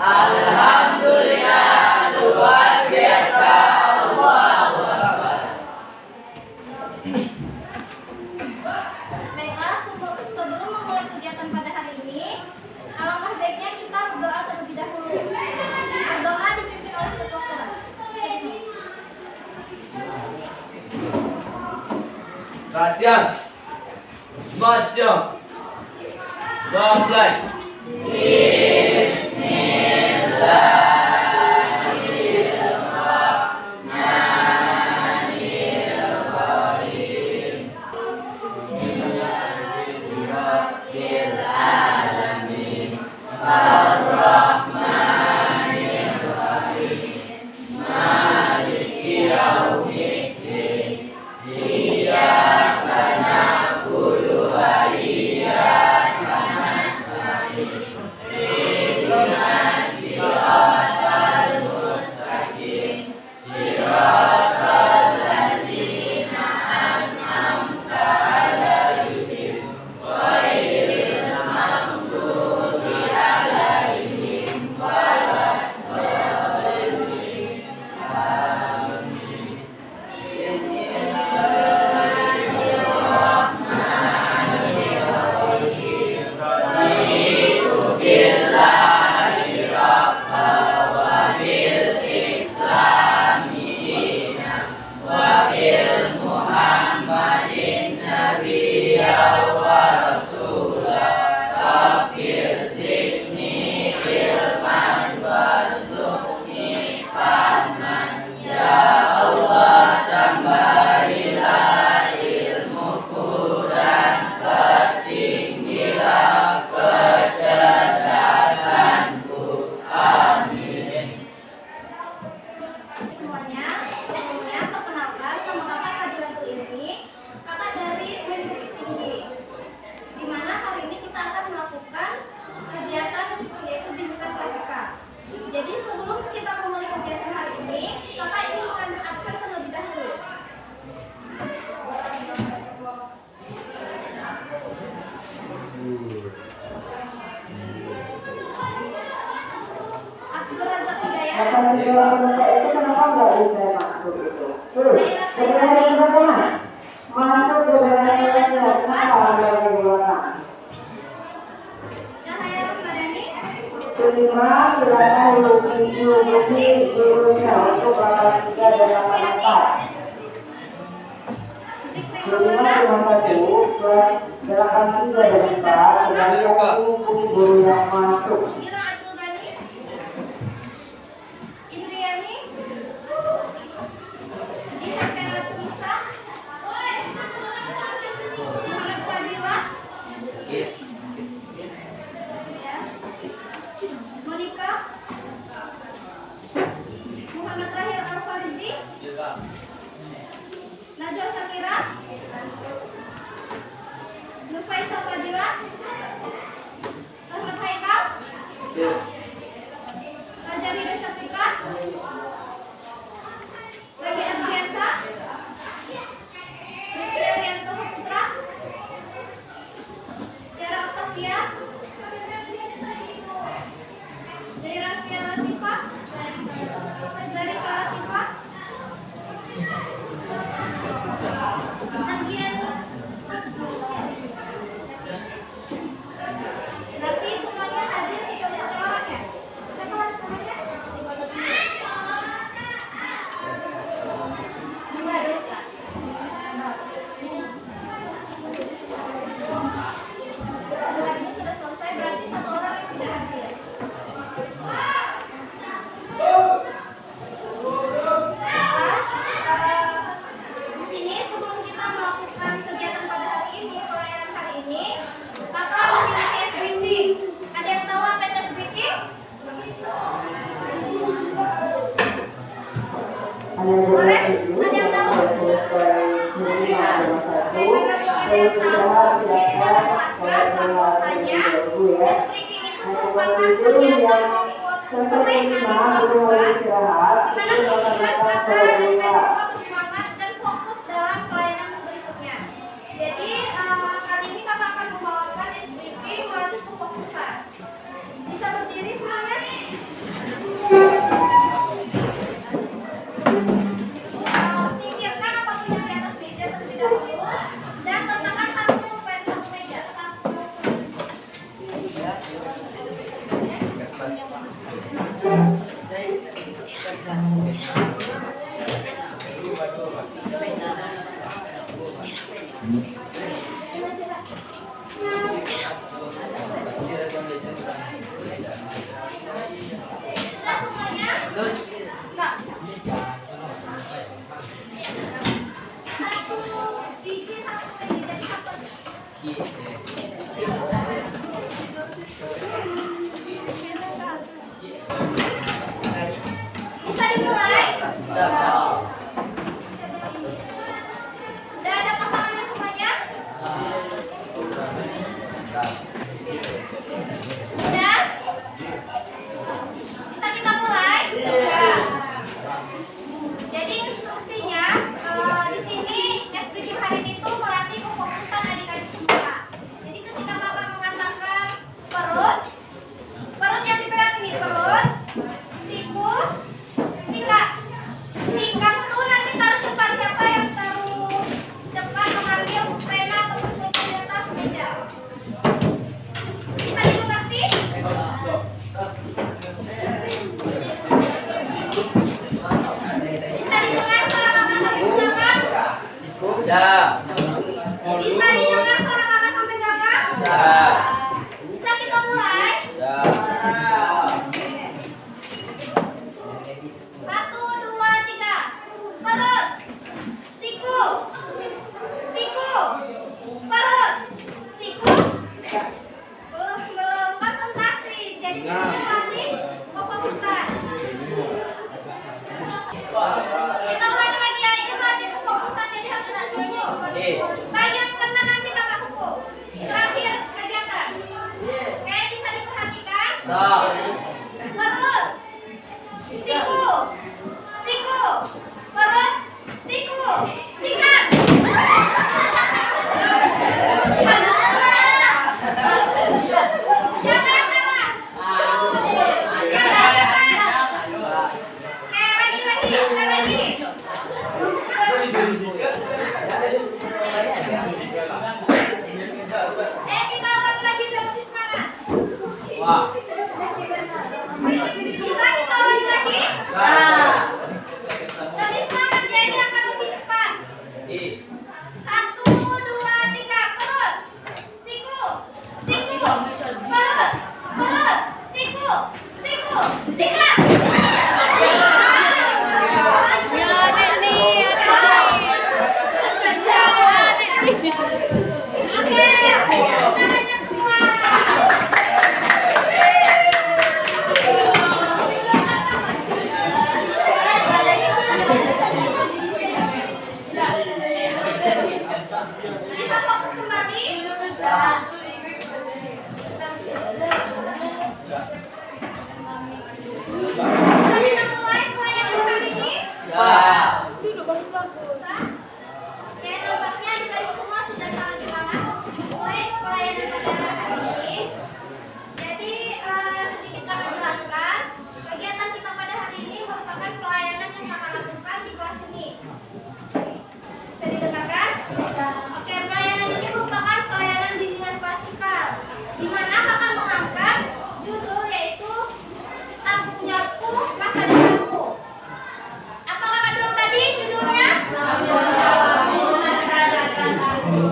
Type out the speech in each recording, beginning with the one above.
Alhamdulillah, luar biasa. Allahu Akbar. Baiklah, sebelum memulai kegiatan pada hari ini, alangkah baiknya kita berdoa terlebih dahulu. Berdoa dipimpin oleh ketua kelas. Perhatian. Semangat siang. Doa mulai. Semuanya, sebelumnya perkenalkan nama kakak Kadilatul Ilmi, kakak dari UIN Bukit Tinggi. Di mana hari ini kita akan melakukan kegiatan yaitu bimbingan klasika. Jadi sebelum kita memulai kegiatan hari ini, kakak ingin mengambil absen terlebih dahulu. Abdul Razak Hidayat. Cahaya Ramadhani. Zikri Maulana. Ira Abdul Ghani. Indriani. Jihan Khairatul Nisa. Muhammad Fadila. Ya. Monika. Muhammad Rahir Al-Farizi. Najwa Sakira. Nufaisa Fadila. Ahmad Haikal. Raja Ridho Syafika. Ragi Adriansa. Rizky Arianto Saputra. Tiara Octavia. Zaira Fia Latifah. Zarifah Latifah. Adrian. Berarti semuanya hadir 31 orang ya? Siapa lagi namanya? Baru. Ini sudah selesai, berarti satu orang yang tidak hadir. Di sini sebelum kita melakukan kegiatan pada hari ini, pelayanan hari ini, maka kita case briefing. Ada yang tahu apa case briefing? Boleh? Ada yang tahu? Ada yang tahu? Saya kita jelaskan bahwasanya case briefing itu merupakan kegiatan permainan di mana kemudian akan dengan sebuah semangat dan fokus dalam pelayanan berikutnya. Jadi kali ini kakak akan membawakan SPP melatih kefokusan. Bisa berdiri semuanya? Sudah semuanya? Enggak. Satu biji satu biji jadi satu. Bisa dimulai? Udah ada pasangannya semuanya? Udah? Bisa kita mulai? Bisa. Jadi instruksinya di sini SPT hari ini tuh melatih kefokusan adik-adik semua. Jadi ketika Bapak mengatakan perut, perut yang dipegang ini perut, siku, singkat. Singkat tuh nanti taruh cepat, siapa yang taruh cepat mengambil pena atau pulpen di atas meja. Bisa dimutasi? Bisa didengar suara kakak sampai belakang? Ya. Bisa didengar suara kakak sampai belakang? Ya. Bisa kita mulai? Ya. Satu, dua, tiga. Perut, siku, siku, perut, siku. Belum konsentrasi. Jadi di sini nanti kefokusan. Kita ulangi lagi ya, ini nanti kefokusan jadi harus ada siku. Bagian kena nanti kakak hukum. Terakhir kegiatan. Oke, bisa diperhatikan. Sa. Perut, siku, siku, perut, siku, singkat. Siapa yang kalah? Siapa yang kalah? Oke, lagi, sekali lagi. Kita ulangi lagi biar lebih semangat. Wah. Bisa kita ulangi lagi? Lebih semangat jadi akan lebih cepat. Satu, dua, tiga. Perut, siku, siku, perut, perut, siku, siku, singkat. Oke, tangannya semua. Bisa fokus kembali? Bisa. Bisa kita mulai pelayanan kali ini? Ya. Bisa? Oke, nampaknya adik-adik semua sudah sangat semangat untuk mulai pelayanan pada hari ini. Jadi sedikit kami jelaskan, kegiatan kita pada hari ini merupakan pelayanan yang kakak lakukan di kelas ini. Bisa didengarkan? Bisa. Oke, pelayanan ini merupakan pelayanan bimbingan klasikal, di mana kakak mengangkat judul yaitu tanggung jawabku masa depanku. Apa kakak bilang tadi judulnya? Tanggung jawabku masa depanku.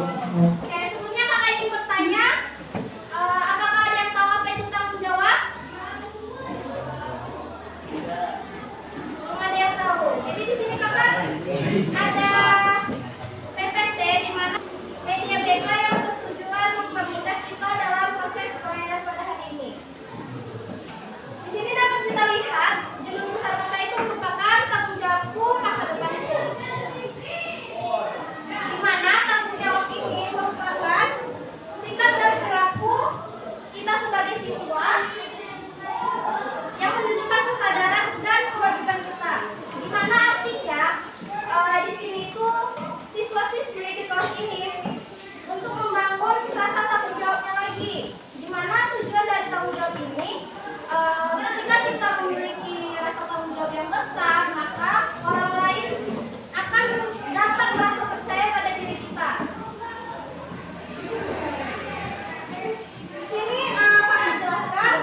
Oke, sebelumnya kakak ingin bertanya, apakah ada yang tahu apa itu tanggung jawab? Belum ada yang tahu. Jadi di sini kakak ada PPT di mana media BK yang bertujuan mempermudah kita dalam proses pelayanan pada hari ini. Di sini dapat kita lihat judul besar kata itu merupakan tanggung jawabku masa depanku. Di mana tanggung jawab ini merupakan sikap dan perilaku kita sebagai siswa yang menunjukkan kesadaran dan kewajiban kita. Di mana artinya di sini tuh siswa-siswi di kelas ini untuk membangun rasa tanggung jawabnya lagi. Di mana tujuan dari tanggung jawab ini ketika kita memiliki rasa tanggung jawab yang besar, maka orang lain akan dapat merasa percaya pada diri kita. Di sini Pak jelaskan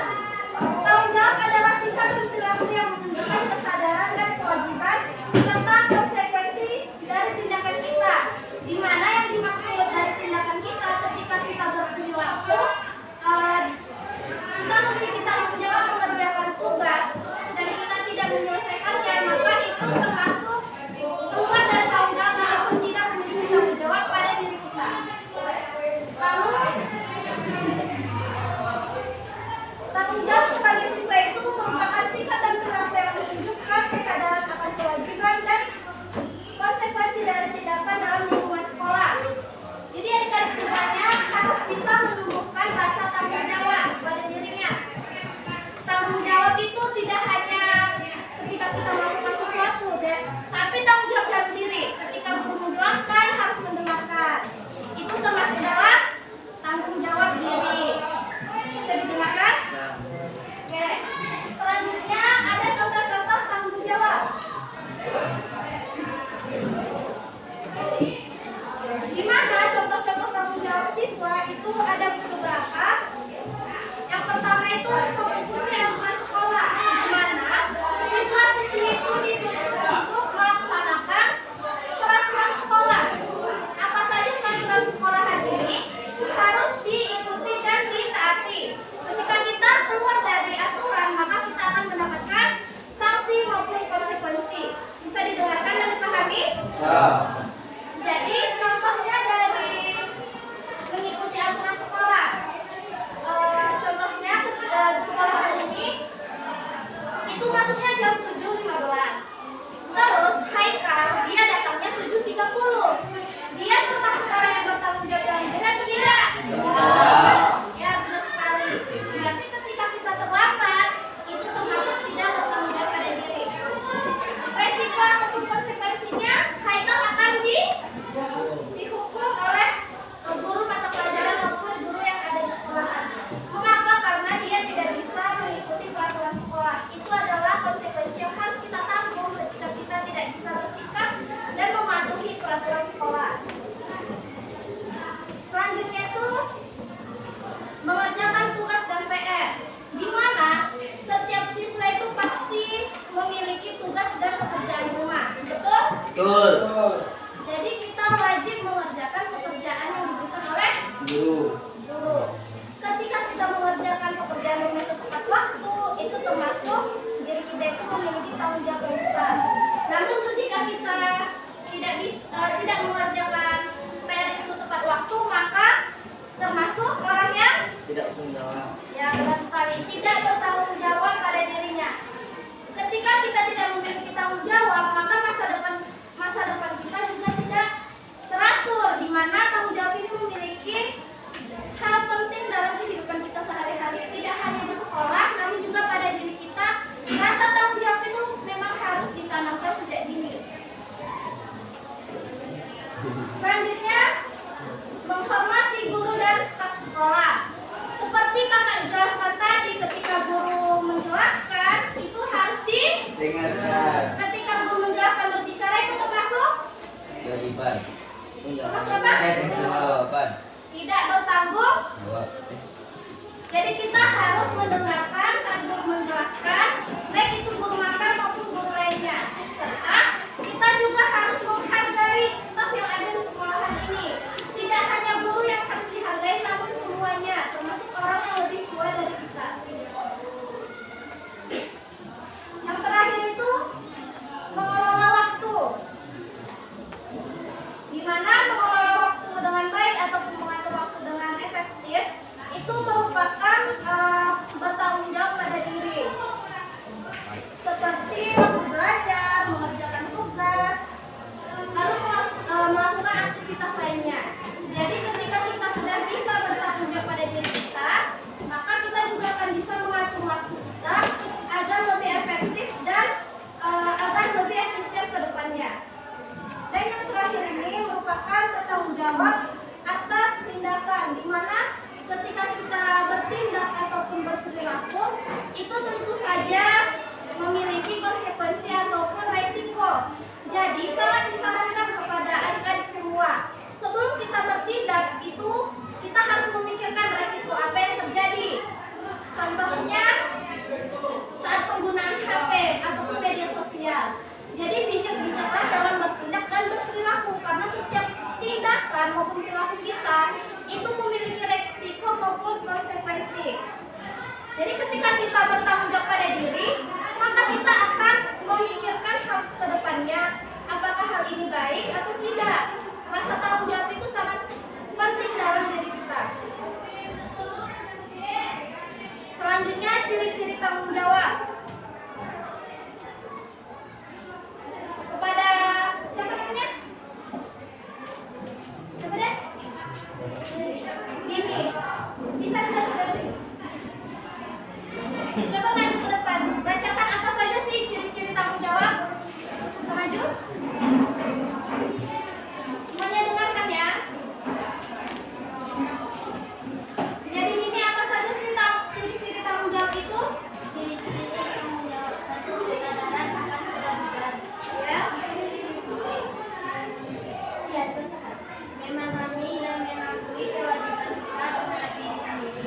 Betul. Jadi kita wajib mengerjakan pekerjaan yang diberikan oleh Guru. guru. Ketika kita mengerjakan pekerjaan dengan tepat waktu, itu termasuk diri kita itu memiliki tanggung jawab yang besar. Namun ketika kita tidak mengerjakan PR itu tepat waktu, maka termasuk orang yang Tidak menjawab. ya benar sekali tidak bertanggung jawab pada dirinya. Ketika kita tidak memiliki tanggung jawab, maka masa depan kita juga tidak teratur, di mana tanggung jawab ini memiliki hal penting dalam kehidupan kita sehari-hari. Tidak hanya di sekolah, namun juga pada diri kita. Rasa tanggung jawab itu memang harus ditanamkan sejak dini. Selanjutnya, menghormati guru dan staf sekolah. Seperti kakak jelaskan tadi, ketika guru menjelaskan itu harus Dengarkan. ketika guru menjelaskan berbicara itu termasuk Kewajiban. Termasuk apa? Jawaban. tidak bertanggung. Jawab. Jadi kita harus mendengarkan saat guru menjelaskan, baik itu guru makan maupun guru lainnya. Serta kita juga harus menghargai staf yang ada di sekolahan ini. Tidak hanya guru yang harus dihargai, namun semuanya, termasuk orang yang lebih tua dari kita. Yang terakhir itu mengelola waktu. Di mana mengelola waktu dengan baik ataupun mengatur waktu dengan efektif itu merupakan bertanggung jawab pada diri. Seperti waktu belajar, mengerjakan tugas, lalu melakukan aktivitas lainnya. Jadi ketika kita sudah bisa bertanggung jawab pada diri kita, maka kita juga akan bisa mengatur waktu kita agar lebih efektif dan agar lebih efisien ke depannya. Dan yang terakhir ini merupakan bertanggung jawab atas tindakan, di mana ketika kita bertindak ataupun berperilaku itu tentu saja memiliki konsekuensi ataupun resiko. Jadi sangat disarankan kepada adik-adik semua, sebelum kita bertindak itu kita harus memikirkan resiko apa yang terjadi. Contohnya saat penggunaan HP ataupun media sosial. Jadi bijak-bijaklah dalam bertindak dan berperilaku, karena setiap tindakan maupun perilaku kita itu memiliki resiko maupun konsekuensi. Jadi ketika kita bertanggung jawab pada diri, maka kita akan memikirkan hal ke depannya, apakah hal ini baik atau tidak. Rasa tanggung jawab itu sangat penting dalam diri kita. Selanjutnya, ciri-ciri tanggung jawab. Kepada siapa namanya? Siapa deh? Dini. Bisa kita coba sih? Coba maju ke depan. Bacakan apa saja sih ciri-ciri tanggung jawab. Bisa maju? Semuanya dengarkan ya. Jadi ini apa saja sih ciri-ciri tanggung jawab itu? Ciri-ciri tanggung jawab satu, kesadaran akan kewajiban. Ya. Ya, bacakan. Memahami dan mengakui kewajiban kita terhadap diri sendiri,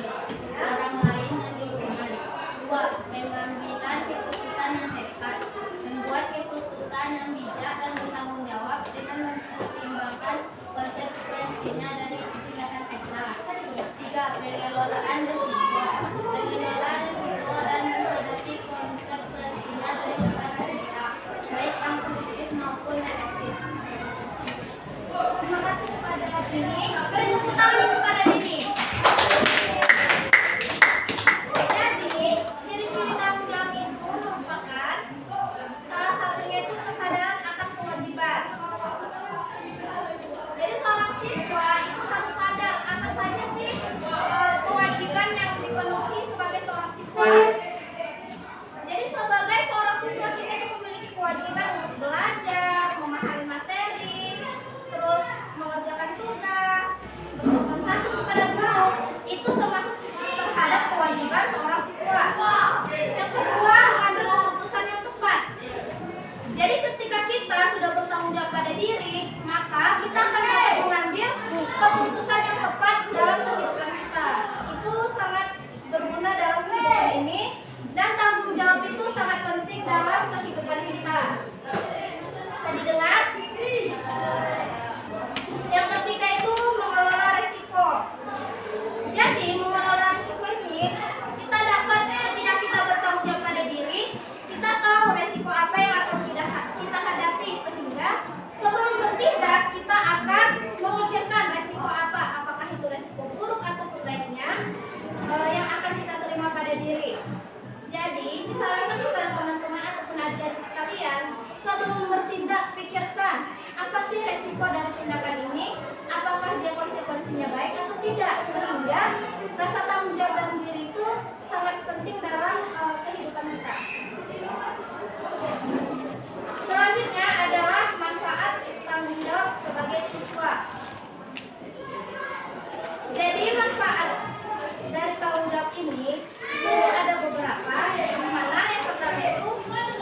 orang lain dan lingkungan. 2. Mengambil keputusan yang tepat, membuat keputusan yang bijak dan bertanggung jawab dengan mempertimbangkan konsekuensinya dari tindakan kita. 3. Pengelolaan risiko, mengelola risiko dan menghadapi konsekuensinya dari tindakan kita, baik yang positif maupun negatif. Terima kasih kepada Kak Dini. Beri tepuk tangan kepada Dini. Jadi, ciri-ciri tanggung jawab itu merupakan salah satunya itu kesadaran akan kewajiban. Jadi seorang siswa itu harus sadar apa saja sih kewajiban yang Jadi, disarankan kepada teman-teman ataupun adik-adik sekalian, sebelum bertindak, pikirkan apa sih resiko dari tindakan ini, apakah dia konsekuensinya baik atau tidak, sehingga rasa tanggung jawab dalam diri itu sangat penting dalam kehidupan kita. Selanjutnya adalah manfaat tanggung jawab sebagai siswa. Jadi manfaat dari tanggung jawab ini itu ada beberapa, yang mana yang pertama itu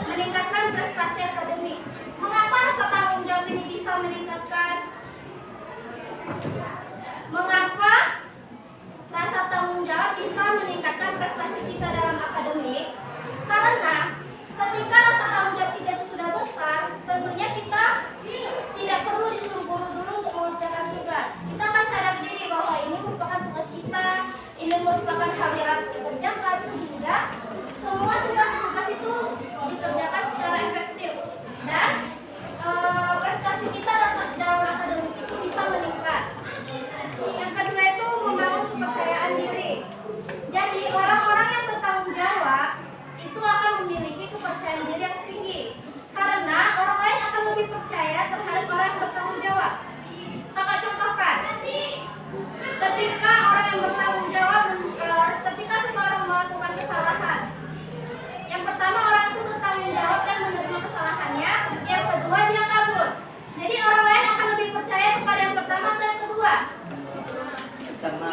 meningkatkan prestasi akademik. Mengapa rasa tanggung jawab ini bisa meningkatkan? Mengapa rasa tanggung jawab bisa meningkatkan prestasi kita dalam akademik? Karena ketika rasa tanggung jawab kita itu sudah besar, tentunya kita tidak perlu disuruh guru dulu untuk mengerjakan tugas. Kita akan sadar diri bahwa ini merupakan tugas kita, ini merupakan hal yang harus dikerjakan, sehingga semua tugas-tugas itu dikerjakan secara efektif dan prestasi kita dalam akademik itu bisa meningkat. Yang kedua itu membangun kepercayaan diri. Jadi orang-orang yang bertanggung jawab itu akan memiliki kepercayaan diri yang tinggi, karena orang lain akan lebih percaya terhadap orang yang bertanggung jawab. Kakak contohkan, ketika orang yang bertanggung jawab, ketika seseorang melakukan kesalahan, yang pertama orang itu bertanggung jawab dan menerima kesalahannya, yang kedua dia kabur. Jadi orang lain akan lebih percaya kepada yang pertama atau yang kedua?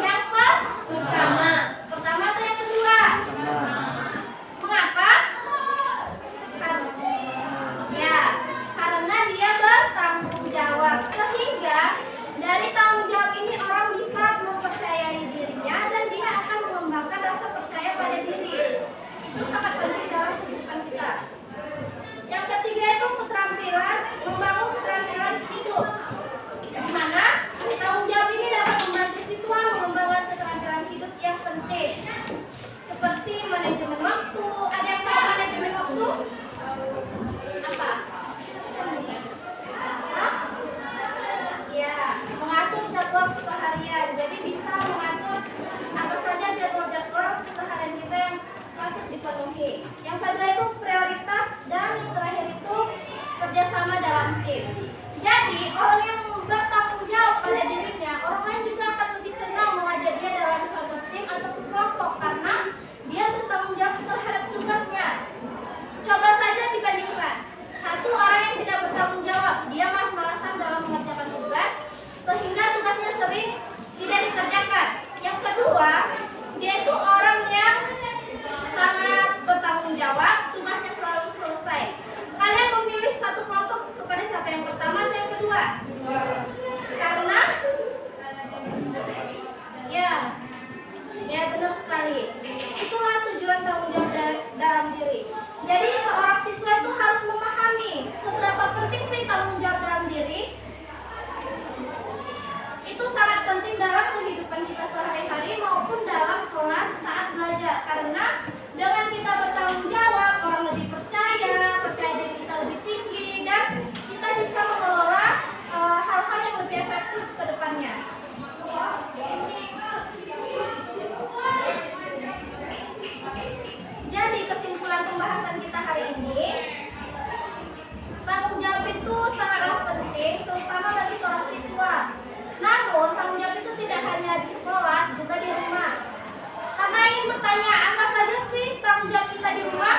Yang pertama atau yang kedua? Mengapa? Ya, karena dia bertanggung jawab, sehingga dari tanggung jawab ini orang bisa mempercayai dirinya dan dia akan mengembangkan rasa percaya pada diri. Itu sangat penting dalam kehidupan kita. Yang ketiga itu keterampilan, membangun keterampilan hidup, di mana tanggung jawab ini dapat membantu siswa mengembangkan keterampilan hidup yang penting, seperti manajemen waktu. Ada yang tahu manajemen waktu? Apa? Hah? Ya, mengatur jadwal keseharian. Jadi bisa mengatur apa saja jadwal-jadwal keseharian kita yang patut dipenuhi. Yang kedua itu prioritas, dan yang terakhir itu kerjasama dalam tim. Jadi orang yang bertanggung jawab pada dirinya, orang lain juga akan lebih senang mengajak dia dalam suatu tim atau kelompok karena dia bertanggung jawab terhadap tugasnya. Coba saja dibandingkan, satu orang yang tidak bertanggung jawab, dia malas-malasan dalam mengerjakan tugas, sehingga tugasnya sering tidak dikerjakan. Yang kedua, dia itu orang yang sangat bertanggung jawab, tugasnya selalu selesai. Kalian memilih satu kelompok kepada siapa, yang pertama atau yang kedua? Karena ya benar sekali. Itulah tujuan tanggung jawab dalam diri. Jadi seorang siswa itu harus memahami seberapa penting sih tanggung jawab dalam diri. Itu sangat penting dalam kehidupan kita sehari-hari maupun dalam kelas saat belajar. Karena dengan kita bertanggung jawab, orang lebih percaya diri kita lebih tinggi, dan kita bisa mengelola hal-hal yang lebih efektif ke depannya. Jadi kesimpulan pembahasan kita hari ini, tanggung jawab itu sangatlah penting, terutama bagi seorang siswa. Namun tanggung jawab itu tidak hanya di sekolah, juga di rumah. Kakak ingin bertanya, apa saja sih tanggung jawab kita di rumah?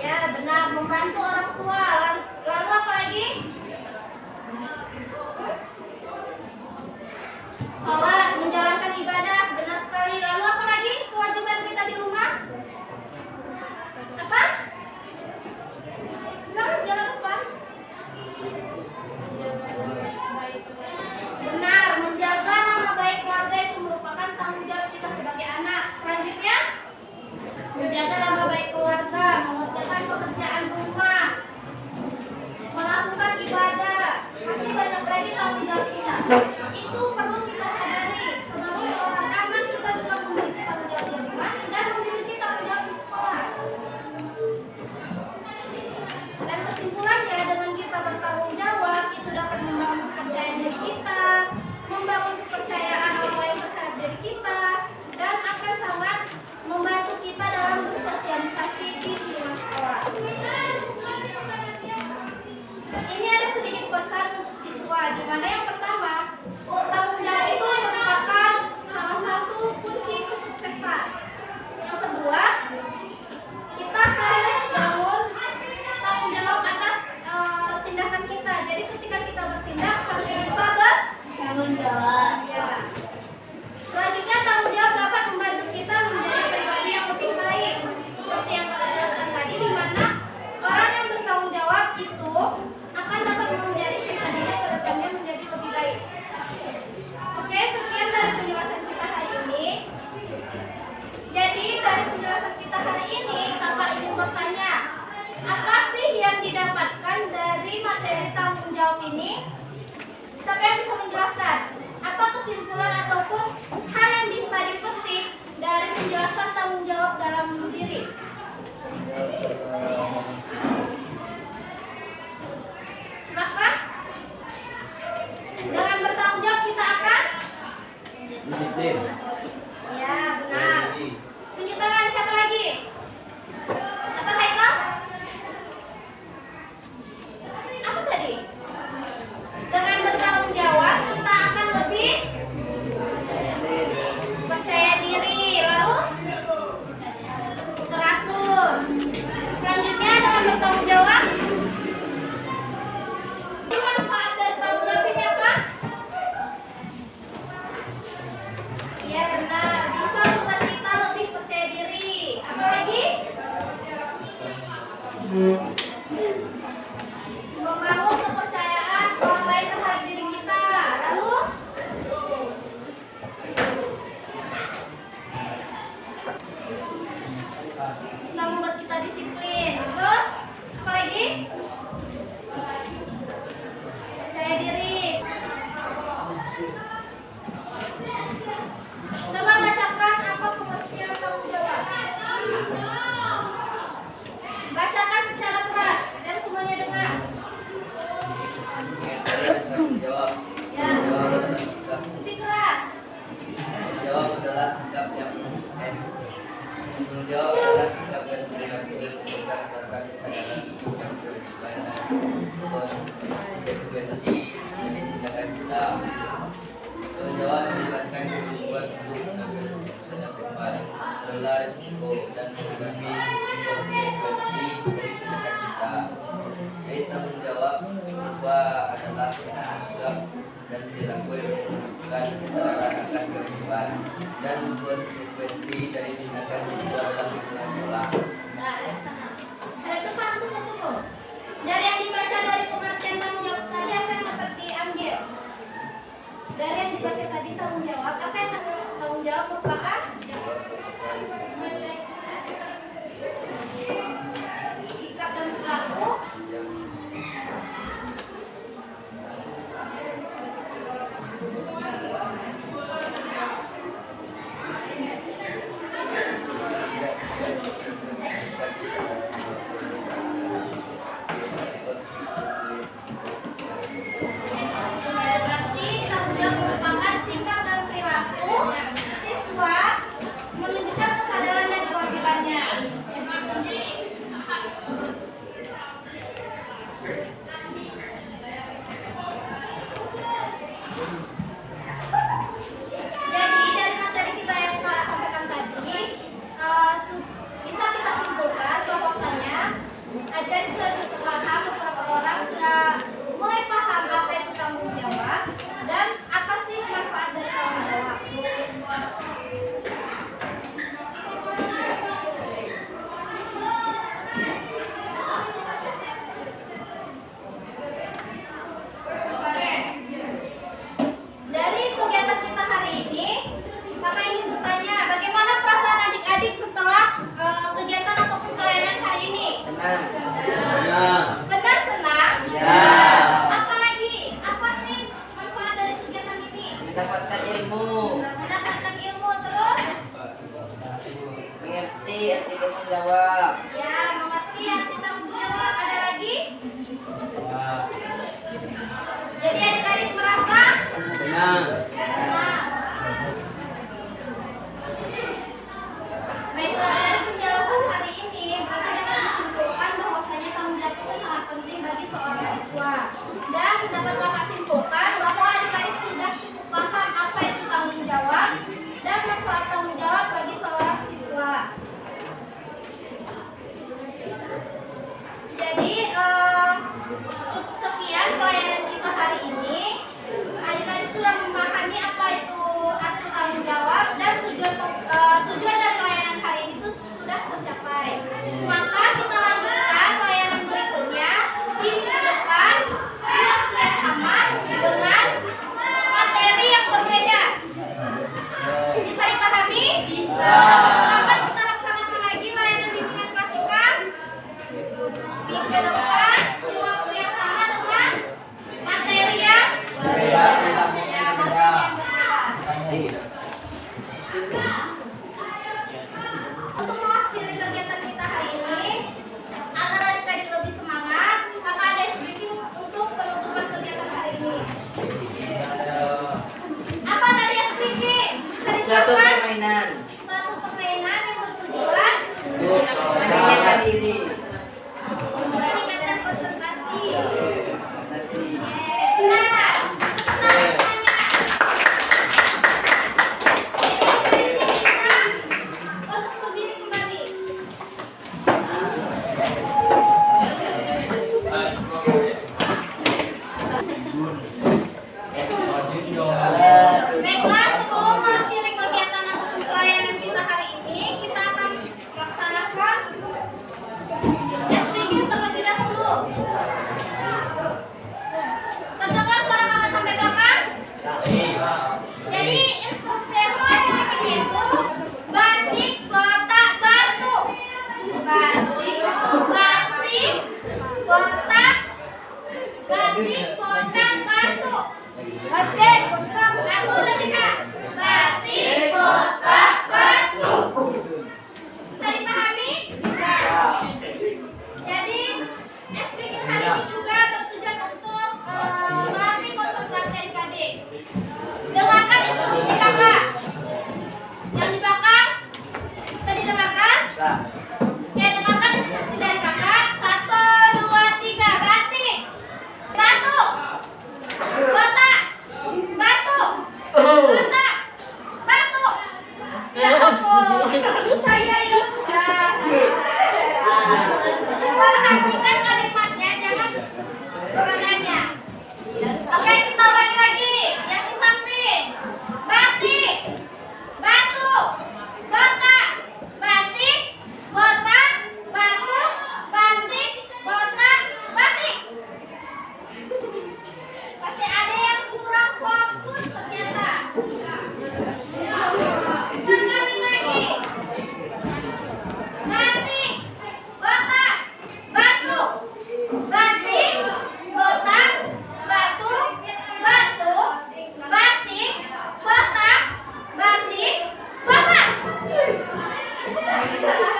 Ya benar, membantu orang tua. Lalu apa lagi? Sholat, menjalankan ibadah, benar sekali. Lalu apa lagi kewajiban kita di rumah? Apa? Jangan lupa. Benar, menjaga nama baik keluarga itu merupakan Tanggung jawab adalah sikap dan perilaku merupakan rasa kesadaran yang kewajiban dan konsekuensi dari tindakan kita. Tanggung jawab melibatkan kemampuan untuk mengambil keputusan yang tepat, mengelola risiko dan menghadapi konsekuensi dari tindakan kita. Jadi tanggung jawab siswa adalah sikap dan perilaku yang menunjukkan kesadaran akan kewajiban dan konsekuensi dari tindakan siswa dalam lingkungan sekolah. Nah, ada sana. Ada depan tunggu. Dari yang dibaca dari pengertian tanggung jawab tadi apa yang dapat diambil? Dari yang dibaca tadi tanggung jawab apa yang tanggung jawab merupakan sikap dan perilaku berarti tanggung jawab merupakan sikap dan perilaku siswa menunjukkan kesadaran dan kewajibannya. Jadi dari materi kita yang telah sampaikan tadi bisa kita simpulkan bahwasanya ajar sudah cukup paham, beberapa orang sudah mulai paham apa itu tanggung jawab dan apa sih manfaat dari tanggung jawab. Dari kegiatan kita hari ini, Kakak ingin bertanya, bagaimana perasaan adik-adik setelah kegiatan ataupun pelayanan hari ini? Senang. Benar senang? Ya. Apa lagi? Apa sih manfaat dari kegiatan ini? Mendapatkan ilmu, Mendapatkan ilmu terus? mengerti arti tanggung jawab. Ya, mengerti arti tanggung jawab. Ada lagi? Jadi adik-adik merasa Senang. senang. Baiklah, dari penjelasan hari ini berarti dapat disimpulkan bahwasanya tanggung jawab itu sangat penting bagi seorang siswa. Dan dapat Kakak simpulkan bahwa adik-adik sudah cukup paham apa itu tanggung jawab dan manfaat tanggung jawab bagi seorang siswa. Jadi cukup sekian pelayanan kita hari ini. Adik-adik sudah memahami apa itu arti tanggung jawab dan tujuan dari pelayanan hari ini itu sudah tercapai. Maka kita lanjutkan pelayanan berikutnya di minggu depan di waktu yang sama dengan materi yang berbeda. Bisa dipahami? Bisa. Kapan kita laksanakan lagi layanan bimbingan klasika? Minggu depan di waktu yang sama dengan materi yang berbeda. Untuk mengakhiri kegiatan kita hari ini, agar adik-adik lebih semangat, Kakak ada speaking untuk penutupan kegiatan hari ini. Apa tadi speaking? Bisa Suatu dijelaskan? permainan. Suatu permainan yang bertujuan Untuk meningkatkan diri. meningkatkan konsentrasi. Nasi. Nah, sebentar. Untuk berdiri kembali. Baiklah, sebelum mengakhiri kegiatan ataupun pelayanan kita hari ini, kita akan melaksanakan Ya ampun, saya Yunda. Perhatikan kalimatnya, jangan peranannya. Oke, kita ulangi lagi. Yang di samping. Batik, batu, botak, batik, botak, batu, batik, botak, batik. Masih ada yang kurang fokus ternyata. Sekali lagi. Batik, botak, batu, batik, botak, batu, batu, batik, botak, batik, botak. Siapa yang salah?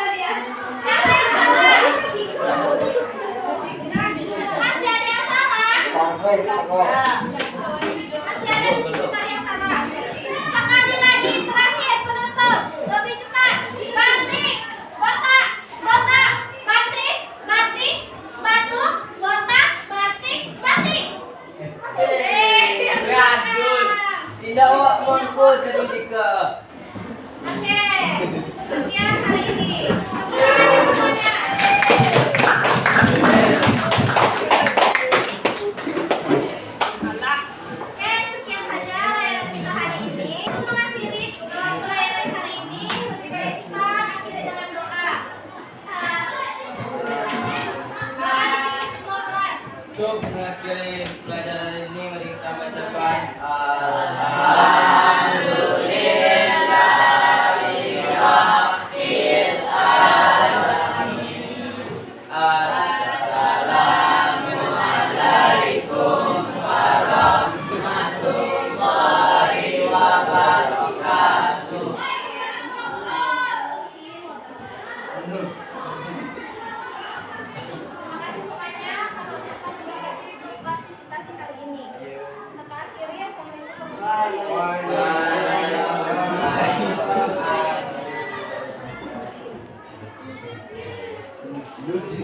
Masih ada yang salah? Masih ada di sekitar yang salah. Sekali lagi, terakhir penutup. Lebih cepat. Batik, botak, botak, batik, batik, batu, botak, batik, batik. Gradual. Tidak awak mampu jadi ke. Oke, sekian hari ini. Tepuk tangan semuanya. Oke, sekian saja layanan kita hari ini. Untuk mengakhiri pelayanan hari ini, lebih baik kita akhiri dengan doa. Untuk mengakhiri pelajaran ini, mari kita bacakan Assalamualaikum warahmatullahi wabarakatuh. Terima kasih semuanya. Kami ucapkan terima kasih untuk partisipasi hari ini. Maka akhiri, assalamualaikum warahmatullahi wabarakatuh. Lucu.